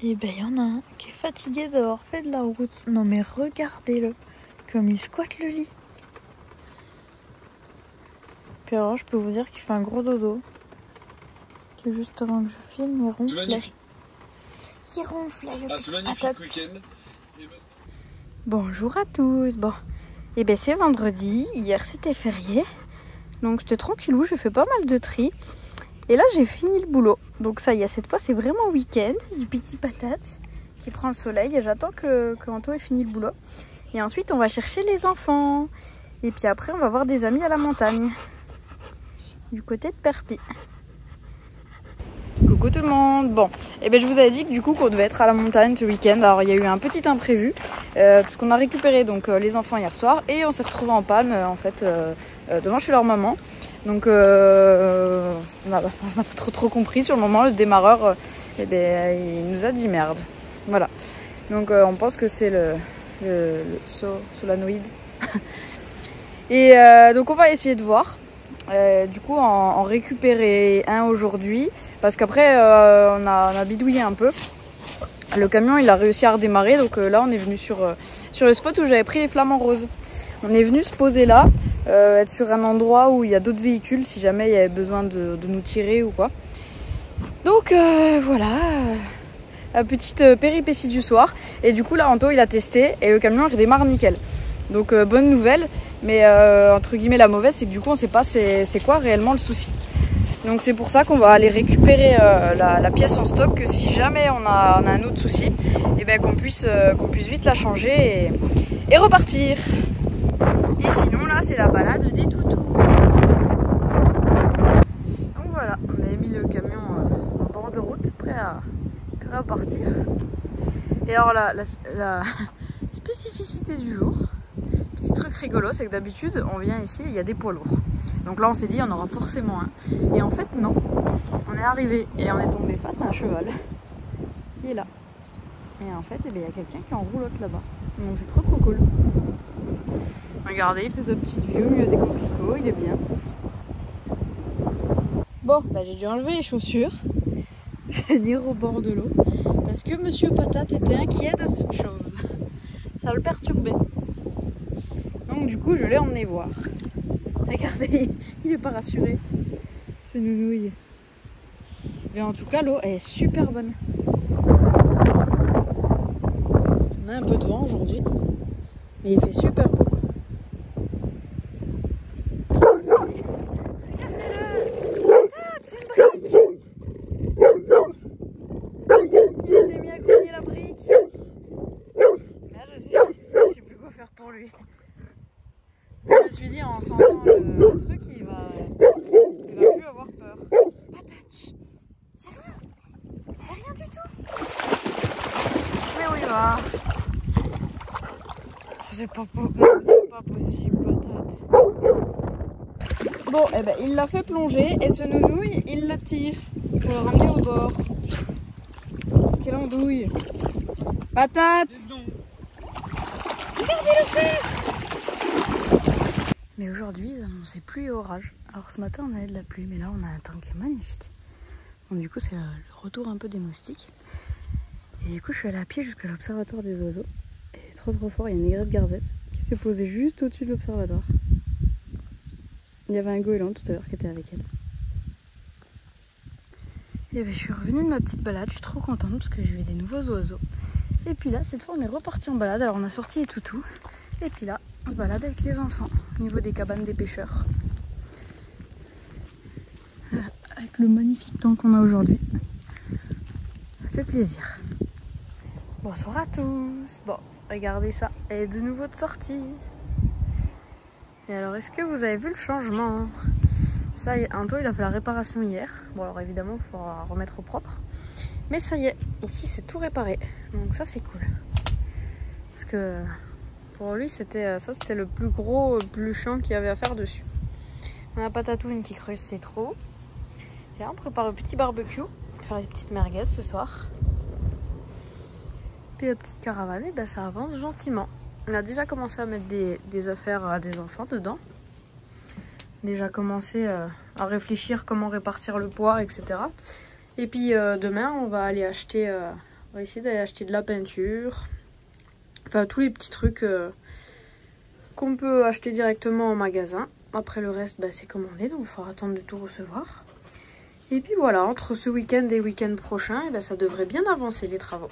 Et ben il y en a un qui est fatigué d'avoir fait de la route. Non mais regardez-le, comme il squatte le lit. Puis alors je peux vous dire qu'il fait un gros dodo. Que juste avant que je filme, il ronflait. Il ronflait le petit patate. Bonjour à tous. Bon, et ben c'est vendredi. Hier c'était férié. Donc j'étais tranquillou, j'ai fait pas mal de tri. Et là j'ai fini le boulot. Donc ça y est, cette fois c'est vraiment week-end. Du petit patate qui prend le soleil. Et j'attends que Anto ait fini le boulot. Et ensuite on va chercher les enfants. Et puis après on va voir des amis à la montagne. Du côté de Perpy. Coucou tout le monde. Bon, et ben je vous avais dit que du coup qu'on devait être à la montagne ce week-end. Alors il y a eu un petit imprévu parce qu'on a récupéré donc les enfants hier soir et on s'est retrouvés en panne en fait devant chez leur maman. Donc on n'a pas trop compris sur le moment. Le démarreur et ben il nous a dit merde. Voilà. Donc on pense que c'est le solenoïde. Et donc on va essayer de voir. Du coup en récupérer un aujourd'hui parce qu'après on a bidouillé un peu. Le camion il a réussi à redémarrer, donc là on est venu sur le spot où j'avais pris les flamants roses. On est venu se poser là, être sur un endroit où il y a d'autres véhicules si jamais il y avait besoin de nous tirer ou quoi. Donc voilà, la petite péripétie du soir. Et du coup là Anto il a testé et le camion il redémarre nickel. Donc bonne nouvelle, mais entre guillemets la mauvaise c'est que du coup on sait pas c'est quoi réellement le souci. Donc c'est pour ça qu'on va aller récupérer la pièce en stock, que si jamais on a un autre souci, et ben qu'on puisse vite la changer et repartir. Et sinon là c'est la balade des toutous. Donc voilà, on avait mis le camion en bord de route, prêt à partir. Et alors la spécificité du jour, petit truc rigolo, c'est que d'habitude on vient ici, il y a des poids lourds. Donc là on s'est dit il y en aura forcément un. Et en fait non, on est arrivé et on est tombé face à un cheval qui est là. Et en fait il y a quelqu'un qui est en roulotte là-bas. Donc c'est trop cool. Regardez, il fait sa petite vue au milieu des complicots, il est bien. Bon, bah, j'ai dû enlever les chaussures, venir au bord de l'eau, parce que Monsieur Patate était inquiet de cette chose. Ça le perturbait. Donc du coup je l'ai emmené voir. Regardez, il est pas rassuré. Ce nounouille. Mais en tout cas l'eau elle est super bonne. On a un peu de vent aujourd'hui. Mais il fait super beau. Regardez-le. C'est une brique. Il s'est mis à grogner la brique. Là je sais plus quoi faire pour lui. Je me suis dit en sentant le truc, il va plus avoir peur. Patate, c'est rien. C'est rien du tout. Mais où il va? C'est pas possible, Patate. Bon, et ben il l'a fait plonger et ce nounouille, il la tire pour le ramener au bord. Quelle andouille. Patate. Regardez le faire. Mais aujourd'hui, ils annonçaient pluie et orage. Alors ce matin, on avait de la pluie, mais là, on a un temps qui est magnifique. Donc du coup, c'est le retour un peu des moustiques. Et du coup, je suis allée à pied jusqu'à l'observatoire des oiseaux. Et c'est trop fort, il y a une aigrette gardette qui s'est posée juste au-dessus de l'observatoire. Il y avait un goéland tout à l'heure qui était avec elle. Et ben, je suis revenue de ma petite balade, je suis trop contente parce que j'ai vu des nouveaux oiseaux. Et puis là, cette fois, on est reparti en balade. Alors on a sorti les toutous. Et puis là, on se balade avec les enfants au niveau des cabanes des pêcheurs. Avec le magnifique temps qu'on a aujourd'hui. Ça fait plaisir. Bonsoir à tous. Bon, regardez ça. Elle est de nouveau de sortie. Et alors, est-ce que vous avez vu le changement? Ça y est, Anto, il a fait la réparation hier. Bon, alors évidemment, il faudra remettre au propre. Mais ça y est, ici, c'est tout réparé. Donc ça, c'est cool. Parce que pour lui, c'était le plus gros, le plus chiant qu'il y avait à faire dessus. On a Patatoune qui creuse ses trous. Et là, on prépare le petit barbecue. On va faire les petites merguez ce soir. Puis la petite caravane, et ben, ça avance gentiment. On a déjà commencé à mettre des affaires à des enfants dedans. Déjà commencé à réfléchir comment répartir le poids, etc. Et puis demain, on va aller acheter On va essayer d'aller acheter de la peinture. Enfin, tous les petits trucs qu'on peut acheter directement en magasin. Après le reste, bah, c'est commandé, donc il faudra attendre de tout recevoir. Et puis voilà, entre ce week-end et le week-end prochain, et bah, ça devrait bien avancer les travaux.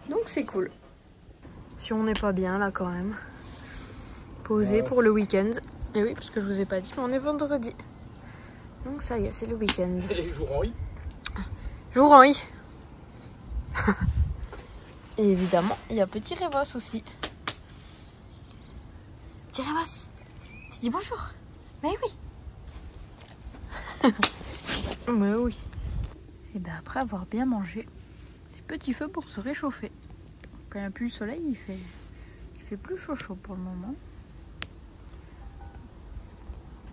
Donc c'est cool. Si on n'est pas bien là quand même. Posé pour le week-end. Et oui, parce que je vous ai pas dit, mais on est vendredi. Donc ça y est, c'est le week-end. Et jour en I. Jour en I. Et évidemment, il y a petit Révos aussi. Petit Révos, tu dis bonjour. Mais oui. Mais oui. Et bien après avoir bien mangé, c'est petit feu pour se réchauffer. Quand il n'y a plus le soleil, il fait plus chaud pour le moment.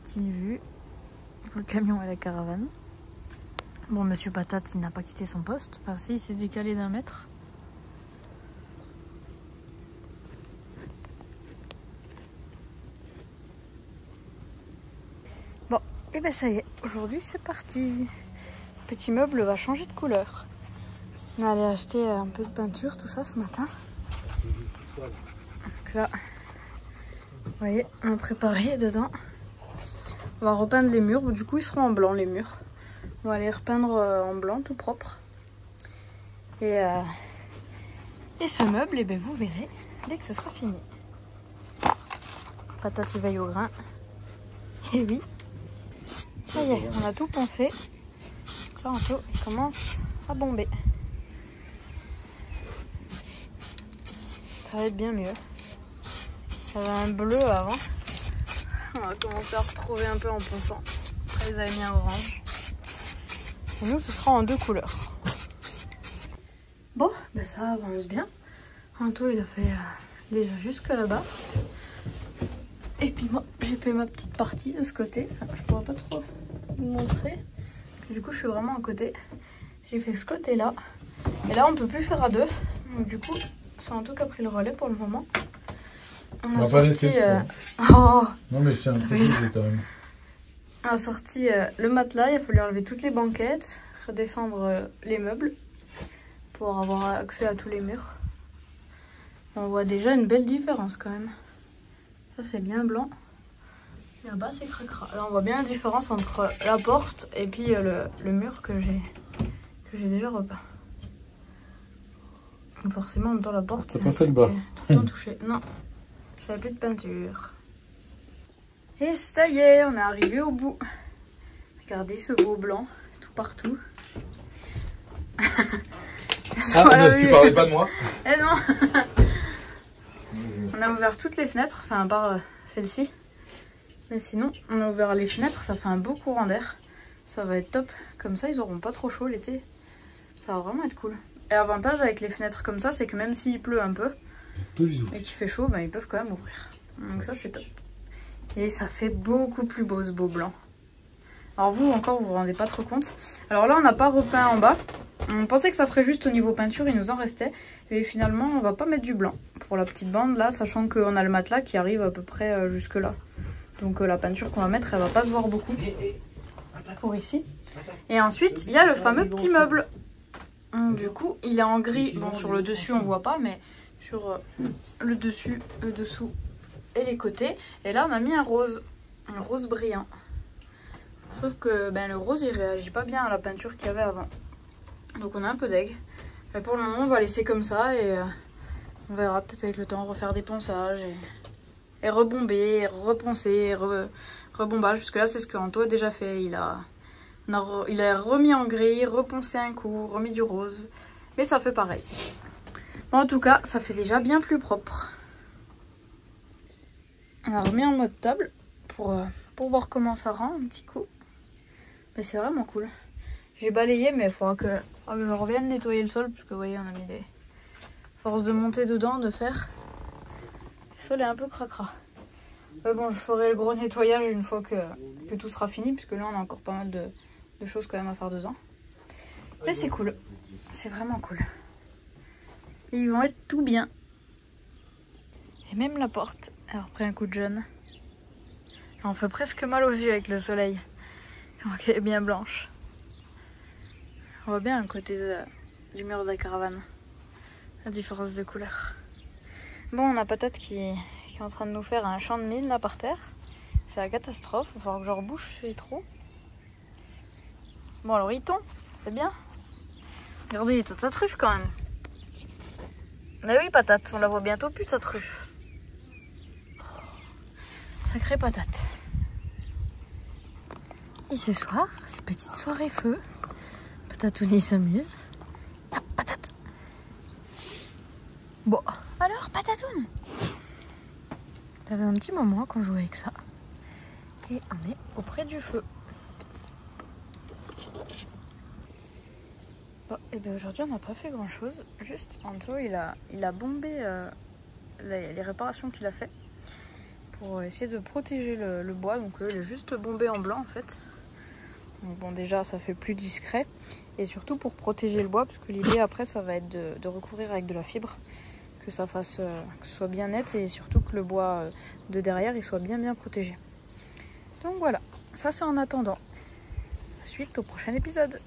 Petite vue. Le camion et la caravane. Bon, Monsieur Patate, il n'a pas quitté son poste. Enfin si, il s'est décalé d'1 mètre. Bon, et ben ça y est, aujourd'hui c'est parti. Petit meuble va changer de couleur. On est allé acheter un peu de peinture, tout ça ce matin. Donc là, vous voyez, on a préparé dedans. On va repeindre les murs. Du coup, ils seront en blanc les murs. On va les repeindre en blanc, tout propre. Et ce meuble, et ben, vous verrez dès que ce sera fini. Patate, il veille au grain. Et oui, ça y est, on a tout poncé. Donc là, Anto, il commence à bomber. Ça va être bien mieux. Ça avait un bleu avant. On va commencer à retrouver un peu en ponçant. Après, ils avaient mis un orange. Et nous, ce sera en 2 couleurs. Bon, ben ça avance bien. Anto, il a fait déjà jusque là-bas. Et puis moi, j'ai fait ma petite partie de ce côté. Enfin, je pourrais pas trop vous montrer. Du coup, je suis vraiment à côté. J'ai fait ce côté-là. Et là, on peut plus faire à 2. Donc du coup, c'est Anto qui a pris le relais pour le moment. On a sorti... Oh, non mais je tiens à préciser quand même. On a sorti le matelas, il a fallu enlever toutes les banquettes, redescendre les meubles pour avoir accès à tous les murs. On voit déjà une belle différence quand même. Ça c'est bien blanc. Et là-bas c'est cracra. Là on voit bien la différence entre la porte et puis le mur que j'ai déjà repeint. Donc forcément en même temps la porte t'as pas fait le bas. Tout le temps touché. Non, j'avais plus de peinture. Et ça y est, on est arrivé au bout. Regardez ce beau blanc, tout partout. Ah, tu parlais pas de moi? Eh non. On a ouvert toutes les fenêtres, enfin à part celle-ci. Mais sinon, on a ouvert les fenêtres, ça fait un beau courant d'air. Ça va être top. Comme ça, ils auront pas trop chaud l'été. Ça va vraiment être cool. Et l'avantage avec les fenêtres comme ça, c'est que même s'il pleut un peu et qu'il fait chaud, ben, ils peuvent quand même ouvrir. Donc ça, c'est top. Et ça fait beaucoup plus beau ce beau blanc. Alors vous encore vous rendez pas trop compte. Alors là on n'a pas repeint en bas. On pensait que ça ferait juste au niveau peinture, il nous en restait. Et finalement on va pas mettre du blanc pour la petite bande là, sachant qu'on a le matelas qui arrive à peu près jusque là. Donc la peinture qu'on va mettre elle va pas se voir beaucoup. Pour ici. Et ensuite il y a le fameux petit meuble. Du coup il est en gris. Bon sur le dessus on voit pas, mais sur le dessus, le dessous et les côtés. Et là on a mis un rose brillant. Sauf que ben, le rose il réagit pas bien à la peinture qu'il y avait avant. Donc on a un peu deg. Mais pour le moment on va laisser comme ça et on verra peut-être avec le temps refaire des ponçages et rebomber, reponcer, rebombage. Parce que là c'est ce qu'Anto a déjà fait. Il a remis en gris, reponcé un coup, remis du rose. Mais ça fait pareil. Bon, en tout cas ça fait déjà bien plus propre. On a remis en mode table pour voir comment ça rend un petit coup. Mais c'est vraiment cool. J'ai balayé mais il faudra que je revienne nettoyer le sol. Parce que vous voyez on a mis des forces de monter dedans, de fer. Le sol est un peu cracra. Mais bon je ferai le gros nettoyage une fois que tout sera fini. Puisque là on a encore pas mal de choses quand même à faire dedans. Mais c'est cool. C'est vraiment cool. Et ils vont être tout bien. Et même la porte a repris un coup de jaune. On fait presque mal aux yeux avec le soleil. Donc elle est bien blanche. On voit bien un côté du mur de la caravane. La différence de couleur. Bon, on a Patate qui est en train de nous faire un champ de mine là par terre. C'est la catastrophe, il va falloir que je rebouche les trous. Bon alors il tombe, c'est bien. Regardez, t'as ta truffe quand même. Mais oui Patate, on la voit bientôt plus ta truffe. Oh, sacrée Patate. Et ce soir, c'est petite soirée feu. Patatouni s'amuse. Ah, Patate. Bon, alors Patatoun. Ça fait un petit moment qu'on joue avec ça. Et on est auprès du feu. Bon, et bien aujourd'hui on n'a pas fait grand chose. Juste Anto il a bombé les réparations qu'il a fait pour essayer de protéger le bois. Donc il est juste bombé en blanc en fait. Donc bon déjà ça fait plus discret. Et surtout pour protéger le bois, parce que l'idée après ça va être de recouvrir avec de la fibre. Que ça fasse, que ce soit bien net et surtout que le bois de derrière il soit bien protégé. Donc voilà, ça c'est en attendant. Suite au prochain épisode.